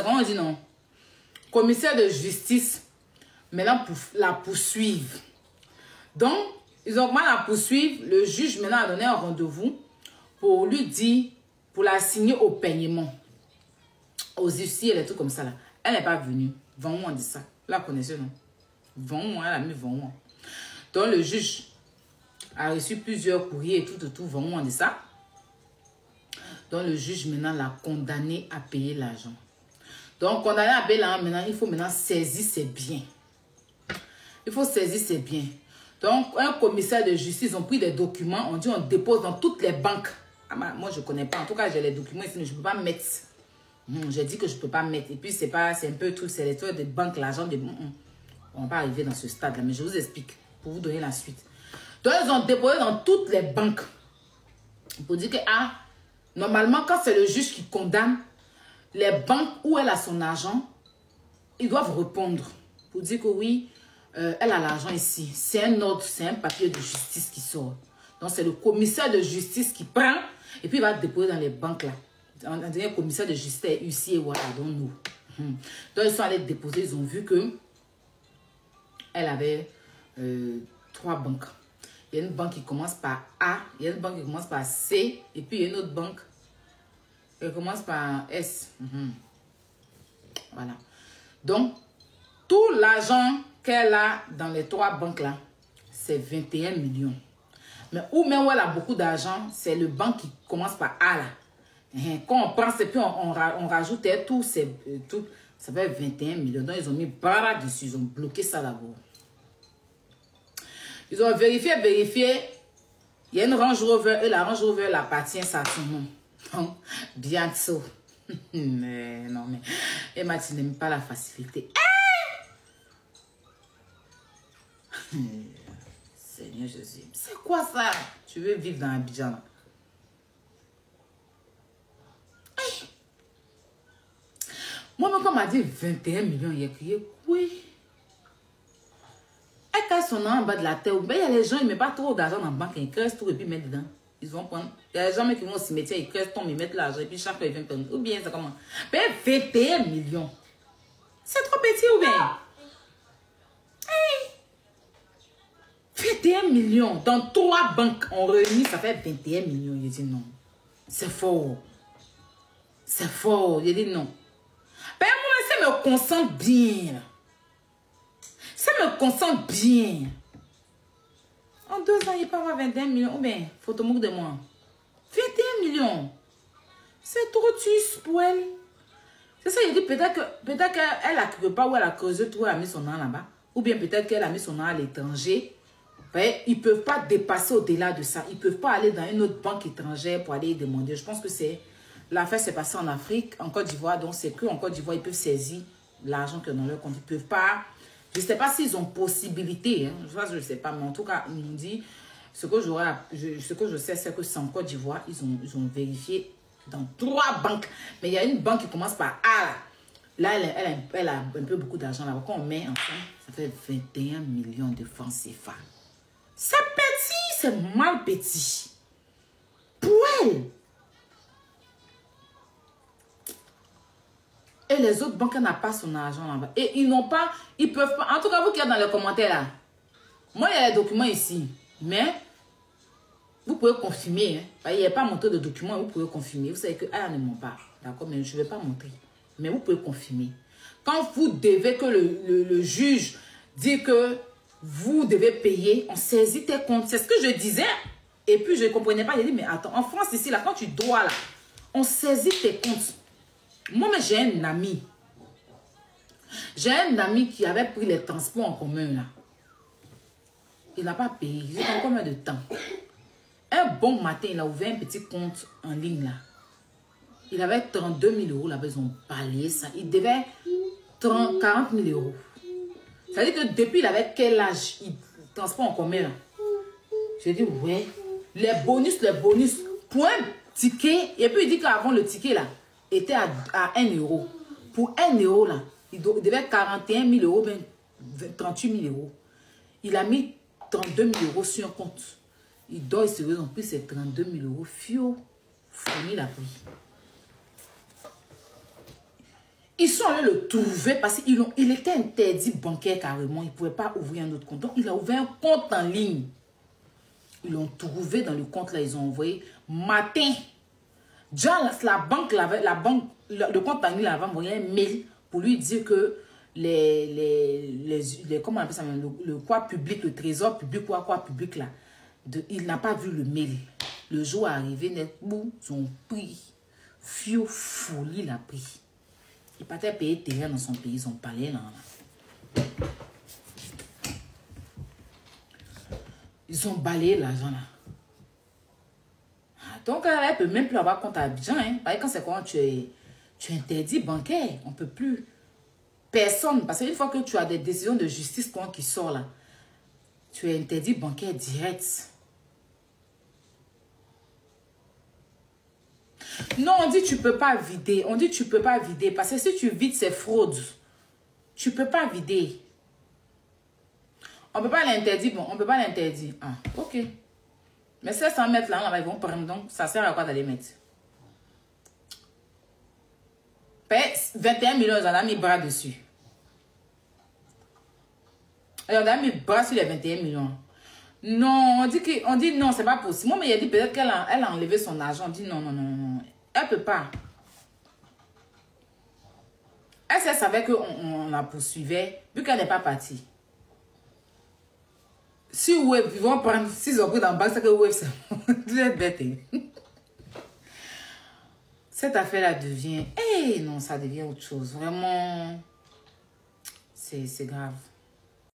on dit non. Commissaire de justice, maintenant, pour la poursuivre. Donc, ils ont mal à poursuivre. Le juge, maintenant, a donné un rendez-vous pour lui dire, pour la signer au paiement. Aux huissiers, les trucs comme ça, là. Elle n'est pas venue. 20 mois, on dit ça. Vous la connaissez, non? 20 mois, elle a mis 20 mois. Donc, le juge a reçu plusieurs courriers et tout, 20 mois, on dit ça. Donc, le juge, maintenant, l'a condamné à payer l'argent. Donc, condamné à payer l'argent, maintenant, il faut maintenant saisir ses biens. Il faut saisir ses biens. Donc, un commissaire de justice, ils ont pris des documents, on dit on dépose dans toutes les banques. Ah, moi, je ne connais pas. En tout cas, j'ai les documents ici, mais je ne peux pas mettre. J'ai dit que je ne peux pas mettre. Et puis, c'est un peu tout, c'est les trucs des banques, l'argent de... On va pas arriver dans ce stade-là, mais je vous explique pour vous donner la suite. Donc, ils ont déposé dans toutes les banques. Pour dire que, normalement, quand c'est le juge qui condamne, les banques où elle a son argent, ils doivent répondre. Pour dire que oui, elle a l'argent ici. C'est un ordre, c'est un papier de justice qui sort. Donc, c'est le commissaire de justice qui prend et puis il va déposer dans les banques là. Un dernier commissaire de justice, huissier, voilà, donc nous. Donc, ils sont allés déposer, ils ont vu que elle avait 3 banques. Il y a une banque qui commence par A, il y a une banque qui commence par C, et puis il y a une autre banque qui commence par S. Voilà. Donc, tout l'argent qu'elle a dans les 3 banques là, c'est 21 millions. Mais où même où elle a beaucoup d'argent, c'est le banque qui commence par A là. Quand on prend, et puis on rajoute tout, ça fait 21 millions. Donc, ils ont mis barra dessus, ils ont bloqué ça d'abord. Ils ont vérifié. Il y a une Range Rover et la Range Rover elle appartient à son nom. Donc, bientôt. Mais non, mais Emma, tu n'aimes pas la facilité. Seigneur Jésus, c'est quoi ça? Tu veux vivre dans Abidjan là? Moi-même, quand on m'a dit 21 millions, il a crié, oui. Et quand ils sont en bas de la terre, il y a les gens, ils ne mettent pas trop d'argent dans la banque, ils creusent tout et puis ils mettent dedans. Ils vont prendre. Il y a les gens qui vont au cimetière, ils creusent tout, ils mettent l'argent et puis chaque fois ils viennent prendre. Ou bien, c'est comment? Mais 21 millions. C'est trop petit ou bien? Hey. 21 millions. Dans 3 banques, on réunit, ça fait 21 millions. Il dit non. C'est fort. C'est fort. Il dit non. Ben, moi, ça me concentre bien. Ça me concentre bien. En 2 ans, il peut avoir 21 millions. Ou bien, faut te moquer de moi. 21 millions. C'est trop tuisse pour elle. C'est ça, il dit peut-être qu'elle a quelque part où elle a creusé tout, elle a mis son nom là-bas. Ou bien peut-être qu'elle a mis son nom à l'étranger. Ils ne peuvent pas dépasser au-delà de ça. Ils ne peuvent pas aller dans une autre banque étrangère pour aller demander. Je pense que c'est... L'affaire s'est passée en Afrique, en Côte d'Ivoire. Donc, c'est qu'en Côte d'Ivoire, ils peuvent saisir l'argent que dans leur compte. Ils ne peuvent pas... Je ne sais pas s'ils ont possibilité. Hein. Je ne sais pas. Mais en tout cas, ils m'ont dit... Ce que je sais, c'est que c'est en Côte d'Ivoire. Ils ont vérifié dans 3 banques. Mais il y a une banque qui commence par A. Là, elle a un peu beaucoup d'argent. Là. Quand on met ensemble, ça fait 21 millions de francs CFA. C'est petit, c'est mal petit. Pour elle. Et les autres banques n'ont pas son argent là-bas. Et ils n'ont pas, ils peuvent pas. En tout cas, vous qui êtes dans les commentaires là. Moi, il y a les documents ici. Mais, vous pouvez confirmer. Hein. Il n'y a pas montré de documents, vous pouvez confirmer. Vous savez que elle ne ment pas. D'accord, mais je ne vais pas montrer. Mais vous pouvez confirmer. Quand vous devez que le juge dit que vous devez payer, on saisit tes comptes. C'est ce que je disais. Et puis, je ne comprenais pas. J'ai dit, mais attends, en France, ici, là, quand tu dois, là, on saisit tes comptes. Moi, mais j'ai un ami. J'ai un ami qui avait pris les transports en commun, là. Il n'a pas payé. Il dit, dans combien de temps? Un bon matin, il a ouvert un petit compte en ligne, là. Il avait 32 000 euros, là-bas, ils ont balayé ça. Il devait 40 000 euros. Ça veut dire que depuis, il avait quel âge? Il transport en commun, là. J'ai dit, ouais. Les bonus, pour un ticket. Et puis, il dit qu'avant, le ticket, là, était à 1 euro. Pour 1 euro, là, il devait 41 000 euros, ben 38 000 euros. Il a mis 32 000 euros sur un compte. Il doit se résoudre en plus, c'est 32 000 euros. Fio, fourni la pris. Ils sont allés le trouver parce qu'il était interdit bancaire carrément. Il ne pouvait pas ouvrir un autre compte. Donc, il a ouvert un compte en ligne. Ils l'ont trouvé dans le compte là. Ils ont envoyé matin. Déjà, le compte en ligne avait envoyé un mail pour lui dire que comment on appelle ça, le quoi public, le trésor public, quoi public là, il n'a pas vu le mail. Le jour arrivé, ils ont pris. Fio folie l'a pris. Il partait payer terrain dans son pays, ils ont parlé là. Ils ont balayé l'argent là. Donc, elle ne peut même plus avoir compte à Abidjan. Hein. Parce que quand c'est quand tu es interdit bancaire, on ne peut plus. Personne. Parce qu'une fois que tu as des décisions de justice qui sortent là, tu es interdit bancaire direct. Non, on dit tu peux pas vider. On dit tu peux pas vider. Parce que si tu vides, c'est fraude. Tu peux pas vider. On peut pas l'interdire. Bon, on peut pas l'interdire. Ah, ok. Mais 700 mètres là, ils vont prendre. Donc, ça sert à quoi d'aller mettre? 21 millions, ils ont mis bras dessus. Et on a mis bras sur les 21 millions. Non, on dit non, c'est pas possible. Moi, mais il a dit peut-être qu'elle a enlevé son argent. On dit non, non, non, non. Elle peut pas. Elle savait qu'on la poursuivait, vu qu'elle n'est pas partie. Si Wave, ils vont prendre, s'ils ont pris dans le bac, c'est que Wave, c'est bête. Cette affaire-là devient, non, ça devient autre chose. Vraiment, c'est grave.